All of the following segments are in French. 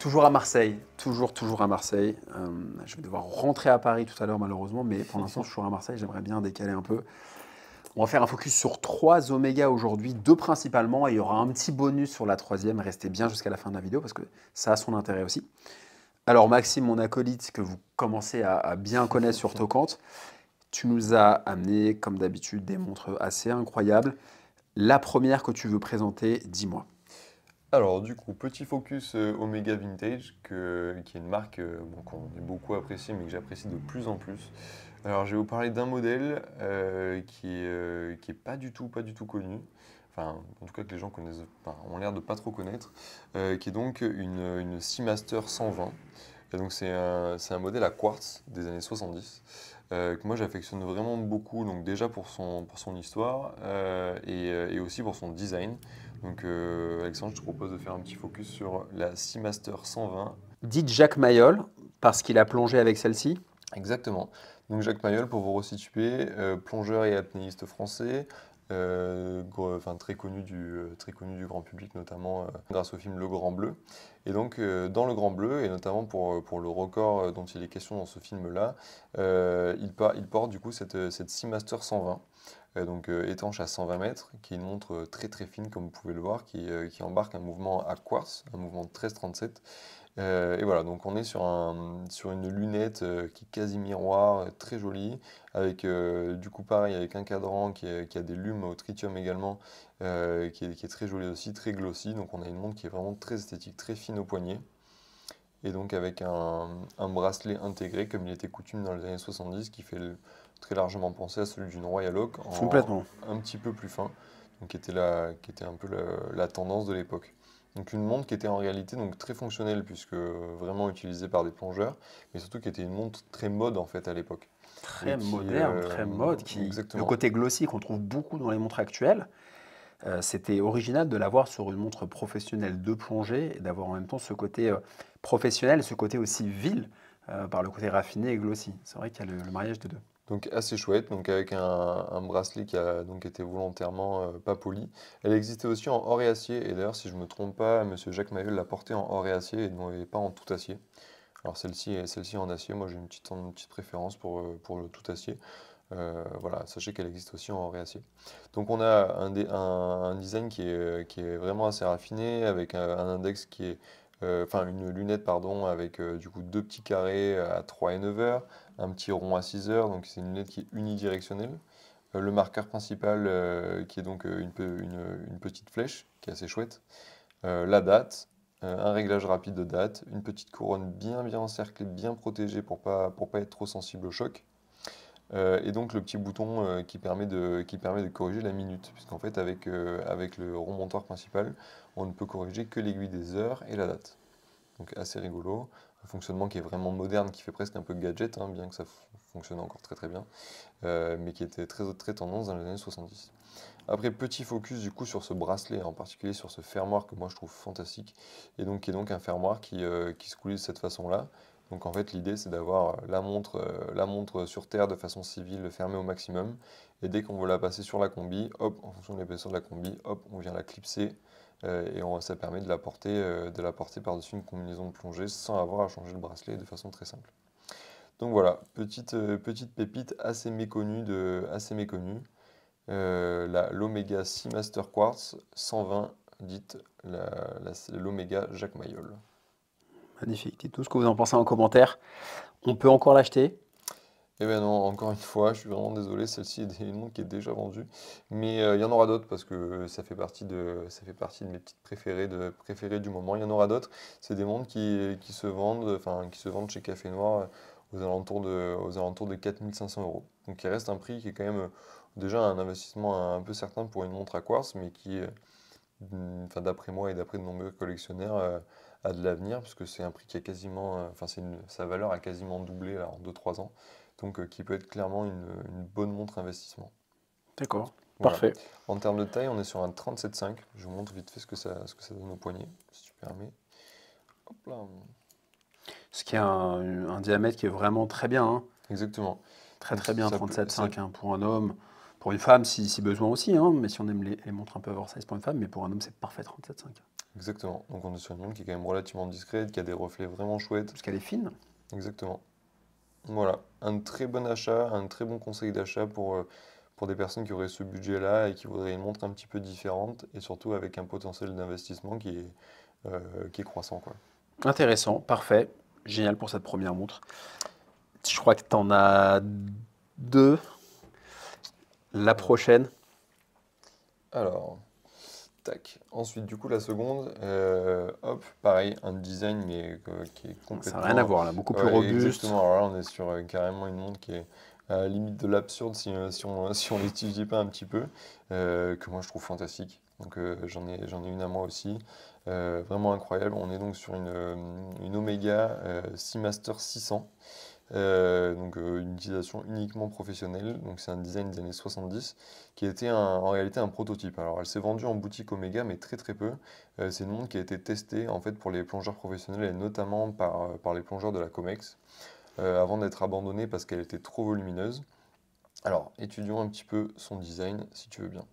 Toujours à Marseille, toujours à Marseille. Je vais devoir rentrer à Paris tout à l'heure malheureusement, mais pour l'instant je suis toujours à Marseille, j'aimerais bien décaler un peu. On va faire un focus sur 3 oméga aujourd'hui, 2 principalement, et il y aura un petit bonus sur la troisième. Restez bien jusqu'à la fin de la vidéo parce que ça a son intérêt aussi. Alors Maxime, mon acolyte, que vous commencez à bien connaître sur Tocante, tu nous as amené, comme d'habitude, des montres assez incroyables. La première que tu veux présenter, dis-moi. Alors du coup, petit focus Omega Vintage, qui est une marque bon, qu'on est beaucoup appréciée, mais que j'apprécie de plus en plus. Alors je vais vous parler d'un modèle qui est pas du tout connu, enfin en tout cas que les gens connaissent, enfin, ont l'air de pas trop connaître, qui est donc une Seamaster 120. Et donc c'est un modèle à quartz des années 70 que moi j'affectionne vraiment beaucoup, donc déjà pour son histoire et aussi pour son design. Donc Alexandre, je te propose de faire un petit focus sur la Seamaster 120. Dites Jacques Mayol, parce qu'il a plongé avec celle-ci. Exactement. Donc Jacques Mayol, pour vous resituer, plongeur et apnéiste français, enfin, très connu du grand public, notamment grâce au film Le Grand Bleu. Et donc dans Le Grand Bleu, et notamment pour le record dont il est question dans ce film-là, il porte du coup cette Seamaster 120. Donc étanche à 120 mètres, qui est une montre très très fine comme vous pouvez le voir, qui embarque un mouvement à quartz, un mouvement 13-37. Et voilà, donc on est sur une lunette qui est quasi miroir, très jolie, avec du coup pareil, avec un cadran qui a des lumes au tritium également, qui est très joli aussi, très glossy. Donc on a une montre qui est vraiment très esthétique, très fine au poignet. Et donc avec un bracelet intégré, comme il était coutume dans les années 70, qui fait très largement penser à celui d'une Royal Oak, en Complètement. un petit peu plus fin, donc qui était un peu la tendance de l'époque. Donc une montre qui était en réalité donc très fonctionnelle, puisque vraiment utilisée par des plongeurs, mais surtout qui était une montre très mode en fait à l'époque. Et Très qui, moderne, très mode, le exactement. côté glossy qu'on trouve beaucoup dans les montres actuelles. C'était original de l'avoir sur une montre professionnelle de plongée et d'avoir en même temps ce côté professionnel, ce côté aussi vil par le côté raffiné et glossy. C'est vrai qu'il y a le mariage des deux. Donc assez chouette, donc avec un bracelet qui a donc été volontairement pas poli. Elle existait aussi en or et acier, et d'ailleurs si je ne me trompe pas, Monsieur Jacques Mayol l'a portée en or et acier et pas en tout acier. Alors celle-ci en acier, moi j'ai une petite préférence pour le tout acier. Voilà, sachez qu'elle existe aussi en or et acier. Donc on a un design qui est vraiment assez raffiné, avec un index qui est, enfin une lunette pardon, avec du coup deux petits carrés à 3 et 9 heures, un petit rond à 6 heures, donc c'est une lunette qui est unidirectionnelle. Le marqueur principal qui est donc une petite flèche, qui est assez chouette. La date, un réglage rapide de date, une petite couronne bien encerclée, bien protégée pour pas être trop sensible au choc. Et donc le petit bouton qui permet de corriger la minute, puisqu'en fait avec le remontoir principal, on ne peut corriger que l'aiguille des heures et la date. Donc assez rigolo, un fonctionnement qui est vraiment moderne, qui fait presque un peu gadget, hein, bien que ça fonctionne encore très très bien, mais qui était très, très tendance dans les années 70. Après, petit focus du coup sur ce bracelet, en particulier sur ce fermoir que moi je trouve fantastique, et donc qui est donc un fermoir qui se coulisse de cette façon-là. Donc en fait l'idée c'est d'avoir la montre sur terre de façon civile fermée au maximum, et dès qu'on veut la passer sur la combi, hop, en fonction de l'épaisseur de la combi, hop, on vient la clipser, ça permet de la porter par-dessus une combinaison de plongée sans avoir à changer le bracelet de façon très simple. Donc voilà, petite pépite assez méconnue. L'Omega Seamaster Quartz 120, dite l'Omega Jacques Mayol. Magnifique. Dites-nous ce que vous en pensez en commentaire. On peut encore l'acheter. Eh bien non, encore une fois, je suis vraiment désolé, celle-ci est une montre qui est déjà vendue, mais il y en aura d'autres parce que ça fait partie de mes petites préférées du moment. Il y en aura d'autres. C'est des montres qui se vendent, enfin qui se vendent chez Café Noir aux alentours de 4 500 euros. Donc il reste un prix qui est quand même déjà un investissement un peu certain pour une montre à quartz, mais qui, enfin, d'après moi et d'après de nombreux collectionneurs, a de l'avenir, puisque c'est un prix qui a quasiment, enfin, sa valeur a quasiment doublé là, en 2 3 ans, donc qui peut être clairement une bonne montre investissement. D'accord. Voilà. Parfait. En termes de taille, on est sur un 37,5. Je vous montre vite fait ce que ça donne au poignet, si tu permets. Hop là. Ce qui a un diamètre qui est vraiment très bien, hein. Exactement. Très Donc très bien, ça peut, 37,5 hein, pour un homme. Pour une femme, si besoin aussi, hein, mais si on aime les montres un peu oversize pour une femme, mais pour un homme, c'est parfait 37,5. Exactement. Donc on est sur une montre qui est quand même relativement discrète, qui a des reflets vraiment chouettes. Parce qu'elle est fine. Exactement. Voilà, un très bon achat, un très bon conseil d'achat pour des personnes qui auraient ce budget-là et qui voudraient une montre un petit peu différente et surtout avec un potentiel d'investissement qui est croissant, quoi. Intéressant, parfait. Génial pour cette première montre. Je crois que tu en as deux. La Alors, prochaine. alors, tac. Ensuite, du coup, la seconde, hop, pareil, un design mais qui est Ça n'a rien à complètement. voir là, beaucoup plus Ouais, robuste. exactement. Alors là, on est sur carrément une montre qui est à la limite de l'absurde si on l'étudie pas un petit peu, que moi je trouve fantastique. Donc j'en ai une à moi aussi, vraiment incroyable. On est donc sur une Omega Seamaster 600. Une utilisation uniquement professionnelle, donc c'est un design des années 70 qui était en réalité un prototype. Alors elle s'est vendue en boutique Omega mais très très peu. C'est une montre qui a été testée en fait pour les plongeurs professionnels et notamment par les plongeurs de la Comex avant d'être abandonnée parce qu'elle était trop volumineuse. Alors étudions un petit peu son design si tu veux bien.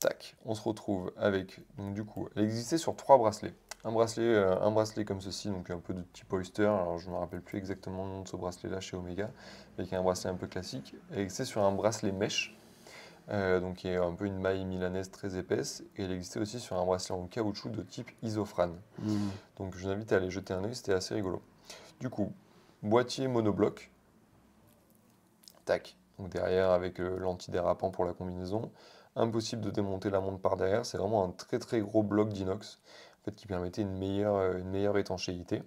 Tac, on se retrouve avec, donc du coup, elle existait sur trois bracelets. Un bracelet comme ceci, donc un peu de type Oyster, alors je ne me rappelle plus exactement le nom de ce bracelet-là chez Omega, avec un bracelet un peu classique. Elle existait sur un bracelet mèche, donc qui est un peu une maille milanaise très épaisse, et elle existait aussi sur un bracelet en caoutchouc de type Isofrane. Hmm. Donc je vous invite à aller jeter un œil, c'était assez rigolo. Du coup, boîtier monobloc, tac, donc derrière avec l'antidérapant pour la combinaison. Impossible de démonter la montre par derrière, c'est vraiment un très très gros bloc d'inox en fait, qui permettait une meilleure étanchéité.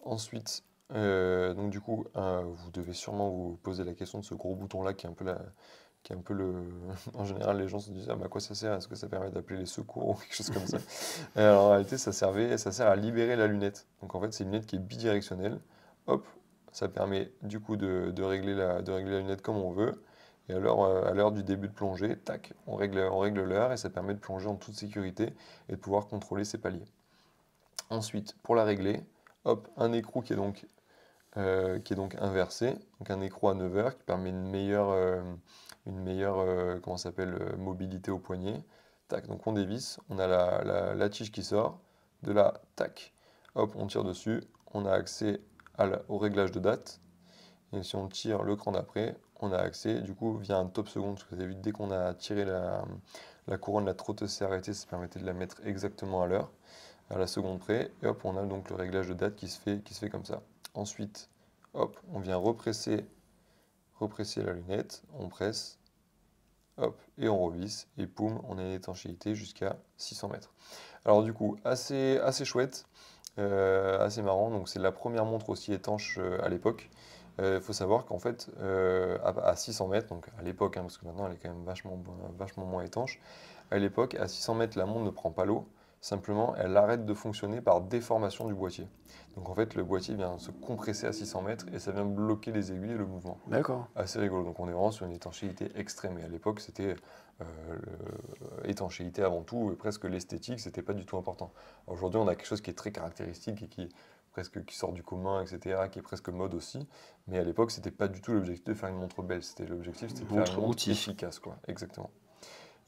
Ensuite, donc du coup, vous devez sûrement vous poser la question de ce gros bouton là qui est un peu le. En général, les gens se disent ah, mais à quoi ça sert? Est-ce que ça permet d'appeler les secours ou quelque chose comme ça? Et alors, en réalité, ça sert à libérer la lunette. Donc en fait, c'est une lunette qui est bidirectionnelle. Hop, ça permet du coup de régler la lunette comme on veut. Et à l'heure du début de plongée, tac, on règle l'heure et ça permet de plonger en toute sécurité et de pouvoir contrôler ses paliers. Ensuite, pour la régler, hop, un écrou qui est donc inversé, donc un écrou à 9 heures qui permet une meilleure comment ça s'appelle, mobilité au poignet. Tac, donc on dévisse, on a la tige qui sort, de là, tac, hop, on tire dessus, on a accès au réglage de date, et si on tire le cran d'après, on a accès du coup via un top seconde, parce que vous avez vu, dès qu'on a tiré la couronne, la trotteuse s'est arrêtée, ça permettait de la mettre exactement à l'heure, à la seconde près, et hop, on a donc le réglage de date qui se fait comme ça. Ensuite, hop, on vient represser la lunette, on presse, hop, et on revisse, et poum, on a une étanchéité jusqu'à 600 mètres. Alors du coup, assez chouette, assez marrant, donc c'est la première montre aussi étanche à l'époque. Il faut savoir qu'en fait, à 600 mètres, donc à l'époque, hein, parce que maintenant elle est quand même vachement moins étanche, à l'époque, à 600 mètres, la montre ne prend pas l'eau, simplement elle arrête de fonctionner par déformation du boîtier. Donc en fait, le boîtier vient se compresser à 600 mètres et ça vient bloquer les aiguilles et le mouvement. D'accord. Assez rigolo, donc on est vraiment sur une étanchéité extrême. Et à l'époque, c'était étanchéité avant tout, et presque l'esthétique, c'était pas du tout important. Aujourd'hui, on a quelque chose qui est très caractéristique et qui sort du commun, etc., qui est presque mode aussi. Mais à l'époque, c'était pas du tout l'objectif de faire une montre belle. L'objectif, c'était de faire une Montre montre outil. efficace, quoi. Exactement.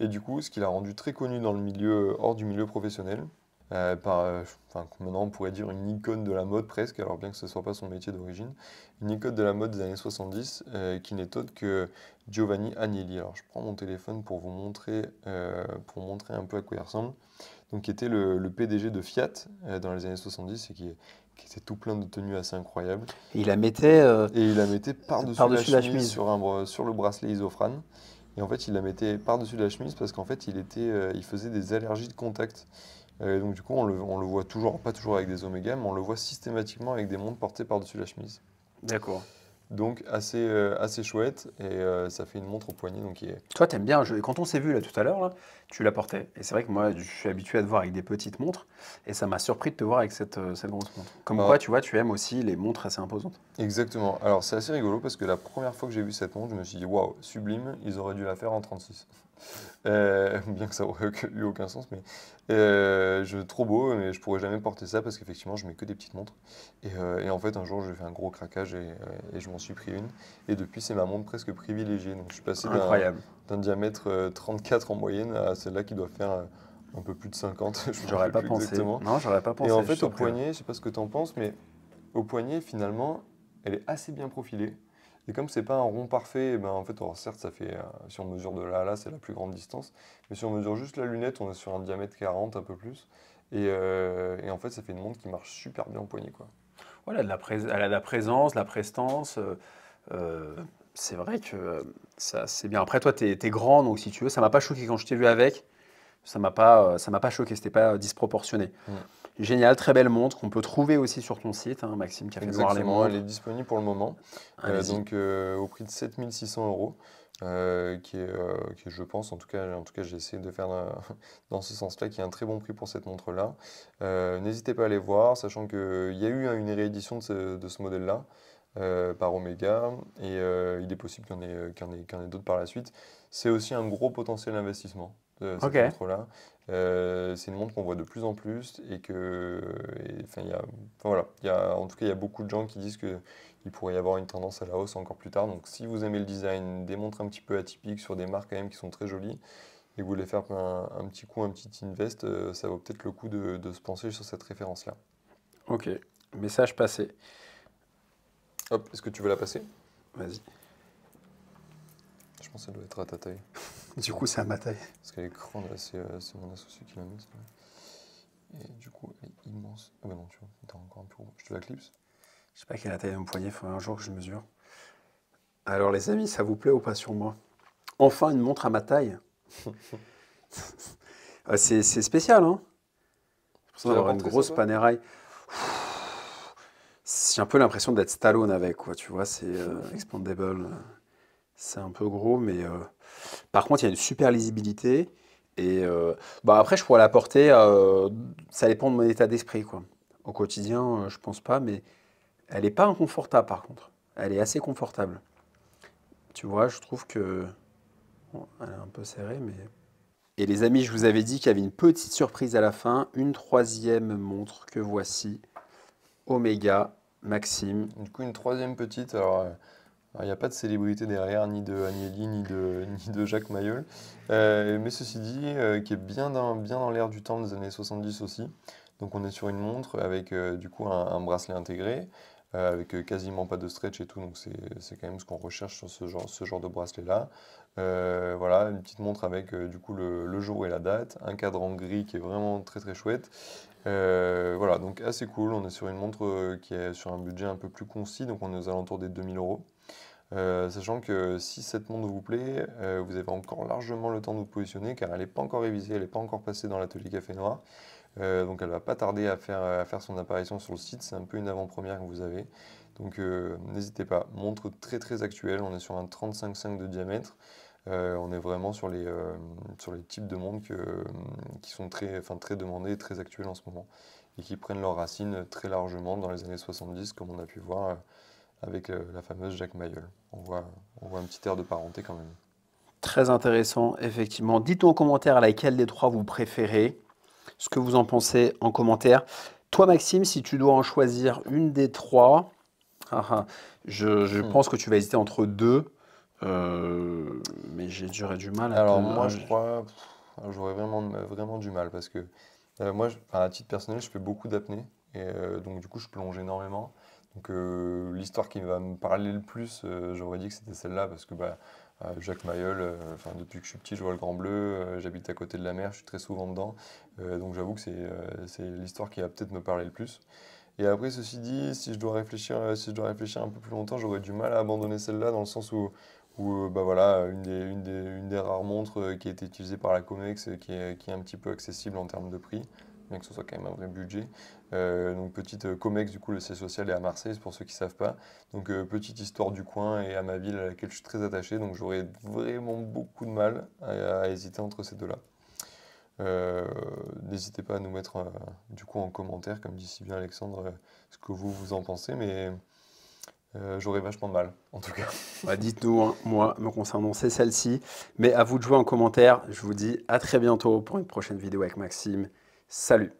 Et du coup, ce qui l'a rendu très connu dans le milieu, hors du milieu professionnel, enfin, maintenant on pourrait dire une icône de la mode presque, alors bien que ce ne soit pas son métier d'origine, une icône de la mode des années 70, qui n'est autre que Giovanni Agnelli. Alors je prends mon téléphone pour montrer un peu à quoi il ressemble. Donc qui était le PDG de Fiat dans les années 70 et qui était tout plein de tenues assez incroyables. Et il la mettait Et il la mettait par-dessus la par-dessus la chemise chemise. sur le bracelet Isofrane. Et en fait, il la mettait par-dessus la chemise parce qu'en fait, il faisait des allergies de contact. Donc du coup, on le voit toujours, pas toujours avec des Oméga, mais on le voit systématiquement avec des montres portées par-dessus la chemise. D'accord. Donc assez chouette et ça fait une montre au poignet donc qui est. Toi, t'aimes bien. Quand on s'est vu là tout à l'heure, là, tu la portais. Et c'est vrai que moi, je suis habitué à te voir avec des petites montres. Et ça m'a surpris de te voir avec cette grosse montre. Comme quoi, Ah, tu vois, tu aimes aussi les montres assez imposantes. exactement. Alors c'est assez rigolo parce que la première fois que j'ai vu cette montre, je me suis dit waouh, sublime, ils auraient dû la faire en 36. Bien que ça aurait eu aucun sens, mais trop beau, mais je pourrais jamais porter ça parce qu'effectivement je mets que des petites montres. Et en fait un jour j'ai fait un gros craquage et je m'en suis pris une. Et depuis c'est ma montre presque privilégiée. Donc je suis passé Incroyable. d'un diamètre 34 en moyenne à celle-là qui doit faire un peu plus de 50, je ne me J'aurais rappelle pas plus pensé. exactement. Non, j'aurais pas pensé. Et en Je suis fait, au surpris, là. poignet, je ne sais pas ce que tu en penses, mais au poignet, finalement, elle est assez bien profilée. Et comme c'est pas un rond parfait, eh ben, en fait, alors, certes, ça fait, si on mesure de là à là, c'est la plus grande distance. Mais si on mesure juste la lunette, on est sur un diamètre 40, un peu plus. Et en fait, ça fait une montre qui marche super bien au poignet, quoi. Voilà, elle a de la présence, de la prestance. Euh, c'est vrai que ça, c'est bien. Après, toi, t'es grand, donc si tu veux, ça m'a pas choqué quand je t'ai vu avec. Ça m'a pas choqué, c'était pas disproportionné. Mm. Génial, très belle montre qu'on peut trouver aussi sur ton site, hein, Maxime qui a fait voir les Exactement, elle est montres. disponible pour le moment, Allez-y. donc au prix de 7 600 euros, qui est, je pense, en tout cas j'ai essayé de faire dans ce sens-là, qui est un très bon prix pour cette montre-là. N'hésitez pas à aller voir, sachant qu'il y a eu une réédition de ce modèle-là par Omega, et il est possible qu'il y en ait d'autres par la suite. C'est aussi un gros potentiel d'investissement, Ok, cette montre-là. C'est une montre qu'on voit de plus en plus enfin, voilà, en tout cas, il y a beaucoup de gens qui disent qu'il pourrait y avoir une tendance à la hausse encore plus tard. Donc, si vous aimez le design, des montres un petit peu atypiques sur des marques quand même qui sont très jolies, et que vous voulez faire un petit coup, un petit invest, ça vaut peut-être le coup de se pencher sur cette référence-là. ok. Message passé. Hop, est-ce que tu veux la passer? Vas-y. Je pense qu'elle doit être à ta taille. Du coup, c'est à ma taille. Parce qu'elle est grande, là, c'est mon associé qui l'a mise. Et du coup, elle est immense. Ah bah non, tu vois, t'as encore un peu gros. Je te la clipse. Je sais pas quelle est la taille de mon poignet, il faut un jour que je mesure. Alors, les amis, ça vous plaît ou pas sur moi? Enfin, une montre à ma taille. C'est spécial, hein? Pour ça Tu la d'avoir une porterais ça, grosse toi? Panerai. J'ai un peu l'impression d'être Stallone avec, quoi, tu vois, c'est expandable. C'est un peu gros, mais par contre, il y a une super lisibilité. Et bah après, je pourrais la porter, ça dépend de mon état d'esprit, quoi. Au quotidien, je pense pas, mais elle n'est pas inconfortable, par contre. Elle est assez confortable. Tu vois, je trouve que bon, elle est un peu serrée, mais. Et les amis, je vous avais dit qu'il y avait une petite surprise à la fin, une troisième montre que voici, Omega Maxime. Du coup, une troisième petite. Alors, il n'y a pas de célébrité derrière, ni de Agnelli, ni de Jacques Mayol. Mais ceci dit, qui est bien dans l'air du temps des années 70 aussi. Donc, on est sur une montre avec du coup un bracelet intégré, avec quasiment pas de stretch et tout. Donc, c'est quand même ce qu'on recherche sur ce genre de bracelet-là. Voilà, une petite montre avec du coup le jour et la date, un cadran gris qui est vraiment très très chouette. Voilà, donc assez cool. On est sur une montre qui est sur un budget un peu plus concis, donc on est aux alentours des 2000 euros. Sachant que si cette montre vous plaît, vous avez encore largement le temps de vous positionner car elle n'est pas encore révisée, elle n'est pas encore passée dans l'atelier Café Noir. Donc elle va pas tarder à faire son apparition sur le site, c'est un peu une avant-première que vous avez. Donc n'hésitez pas, montre très très actuelle, on est sur un 35,5 de diamètre. On est vraiment sur les types de montres qui sont très demandés et très actuels en ce moment et qui prennent leurs racines très largement dans les années 70 comme on a pu voir avec la fameuse Jacques Mayol. On voit un petit air de parenté quand même. Très intéressant, effectivement. Dites-nous en commentaire laquelle des trois vous préférez, ce que vous en pensez en commentaire. Toi, Maxime, si tu dois en choisir une des trois, je Hmm. pense que tu vas hésiter entre deux, mais j'aurais du mal à te. Alors moi je crois, j'aurais vraiment du mal parce que moi, enfin, à titre personnel, je fais beaucoup d'apnée et donc du coup je plonge énormément. Donc l'histoire qui va me parler le plus, j'aurais dit que c'était celle-là parce que Jacques Mayol, enfin, depuis que je suis petit, je vois le Grand Bleu, j'habite à côté de la mer, je suis très souvent dedans. Donc j'avoue que c'est l'histoire qui va peut-être me parler le plus. Et après, ceci dit, si je dois réfléchir un peu plus longtemps, j'aurais du mal à abandonner celle-là dans le sens où bah voilà, une des rares montres qui a été utilisée par la Comex, qui est un petit peu accessible en termes de prix, bien que ce soit quand même un vrai budget. Donc petite Comex, du coup, le siège social est à Marseille, c'est pour ceux qui ne savent pas. Donc petite histoire du coin et à ma ville à laquelle je suis très attaché, donc j'aurais vraiment beaucoup de mal à hésiter entre ces deux-là. Euh, N'hésitez pas à nous mettre du coup en commentaire, comme dit si bien Alexandre, ce que vous en pensez, mais j'aurais vachement de mal, en tout cas. Bah, dites-nous, hein, moi, me concernant, c'est celle-ci. Mais à vous de jouer en commentaire. Je vous dis à très bientôt pour une prochaine vidéo avec Maxime. Salut!